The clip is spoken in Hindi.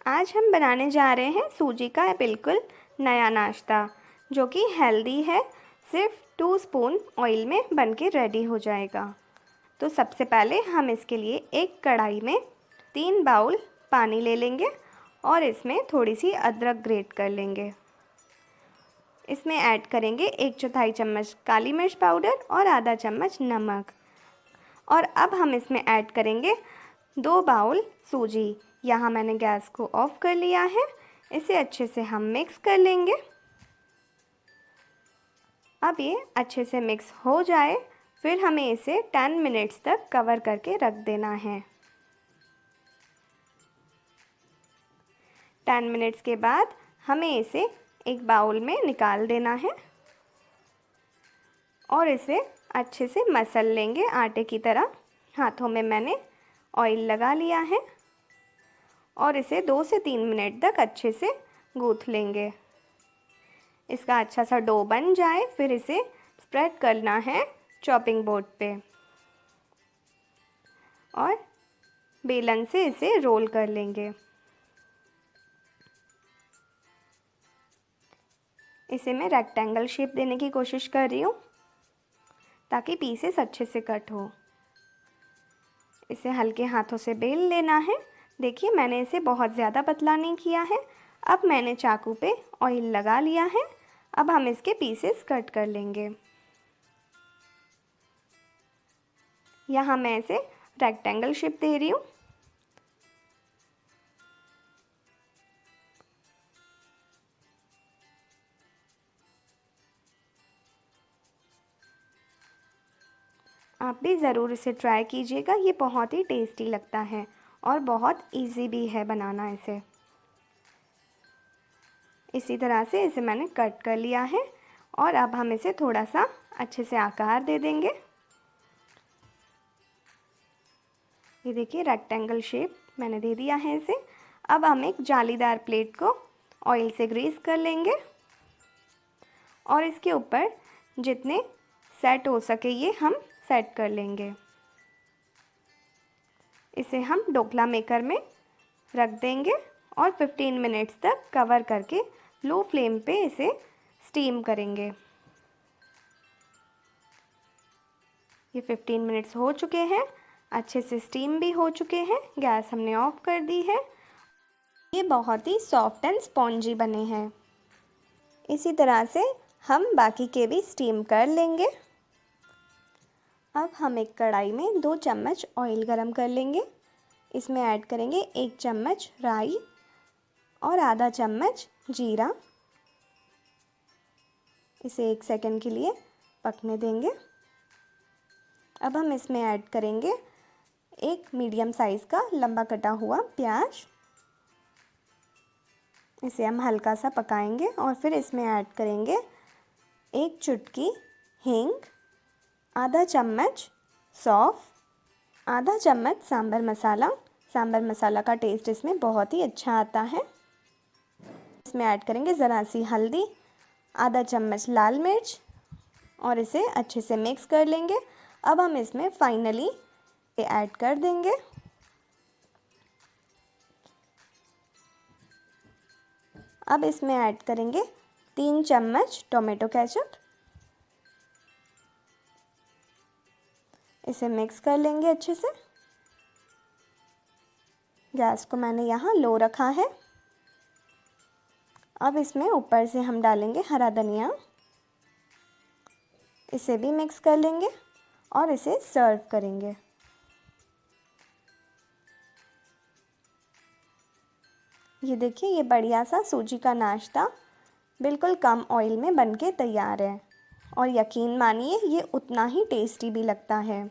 आज हम बनाने जा रहे हैं सूजी का बिल्कुल नया नाश्ता जो कि हेल्दी है। सिर्फ 2 स्पून ऑयल में बनके रेडी हो जाएगा। तो सबसे पहले हम इसके लिए एक कढ़ाई में 3 बाउल पानी ले लेंगे और इसमें थोड़ी सी अदरक ग्रेट कर लेंगे। इसमें ऐड करेंगे 1/4 चम्मच काली मिर्च पाउडर और आधा चम्मच नमक। और अब हम इसमें ऐड करेंगे 2 बाउल सूजी। यहाँ मैंने गैस को ऑफ कर लिया है। इसे अच्छे से हम मिक्स कर लेंगे। अब ये अच्छे से मिक्स हो जाए फिर हमें इसे 10 मिनट्स तक कवर करके रख देना है। 10 मिनट्स के बाद हमें इसे एक बाउल में निकाल देना है और इसे अच्छे से मसल लेंगे आटे की तरह। हाथों में मैंने ऑयल लगा लिया है और इसे 2 से 3 मिनट तक अच्छे से गूँथ लेंगे। इसका अच्छा सा डो बन जाए फिर इसे स्प्रेड करना है चॉपिंग बोर्ड पे और बेलन से इसे रोल कर लेंगे। इसे मैं रेक्टेंगल शेप देने की कोशिश कर रही हूँ ताकि पीसेस अच्छे से कट हो। इसे हल्के हाथों से बेल लेना है। देखिए मैंने इसे बहुत ज़्यादा पतला नहीं किया है। अब मैंने चाकू पे ऑयल लगा लिया है। अब हम इसके पीसेस कट कर लेंगे। यहाँ मैं इसे रेक्टेंगल शेप दे रही हूँ। आप भी ज़रूर इसे ट्राई कीजिएगा। ये बहुत ही टेस्टी लगता है और बहुत इजी भी है बनाना इसे। इसी तरह से इसे मैंने कट कर लिया है और अब हम इसे थोड़ा सा अच्छे से आकार दे देंगे। ये देखिए रेक्टेंगल शेप मैंने दे दिया है इसे। अब हम एक जालीदार प्लेट को ऑयल से ग्रीस कर लेंगे और इसके ऊपर जितने सेट हो सके ये हम सेट कर लेंगे। इसे हम ढोकला मेकर में रख देंगे और 15 मिनट्स तक कवर करके लो फ्लेम पे इसे स्टीम करेंगे। ये 15 मिनट्स हो चुके हैं। अच्छे से स्टीम भी हो चुके हैं। गैस हमने ऑफ कर दी है। ये बहुत ही सॉफ्ट एंड स्पॉन्जी बने हैं। इसी तरह से हम बाकी के भी स्टीम कर लेंगे। अब हम एक कढ़ाई में 2 चम्मच ऑयल गरम कर लेंगे। इसमें ऐड करेंगे 1 चम्मच राई और आधा चम्मच जीरा। इसे 1 सेकंड के लिए पकने देंगे। अब हम इसमें ऐड करेंगे एक मीडियम साइज़ का लंबा कटा हुआ प्याज। इसे हम हल्का सा पकाएंगे और फिर इसमें ऐड करेंगे 1 चुटकी हींग, आधा चम्मच सौंफ, आधा चम्मच सांभर मसाला। सांभर मसाला का टेस्ट इसमें बहुत ही अच्छा आता है। इसमें ऐड करेंगे ज़रा सी हल्दी, आधा चम्मच लाल मिर्च और इसे अच्छे से मिक्स कर लेंगे। अब हम इसमें फाइनली ऐड कर देंगे अब इसमें ऐड करेंगे 3 चम्मच टोमेटो केचप। इसे मिक्स कर लेंगे अच्छे से। गैस को मैंने यहाँ लो रखा है। अब इसमें ऊपर से हम डालेंगे हरा धनिया। इसे भी मिक्स कर लेंगे और इसे सर्व करेंगे। ये देखिए ये बढ़िया सा सूजी का नाश्ता बिल्कुल कम ऑयल में बनके तैयार है और यकीन मानिए ये उतना ही टेस्टी भी लगता है।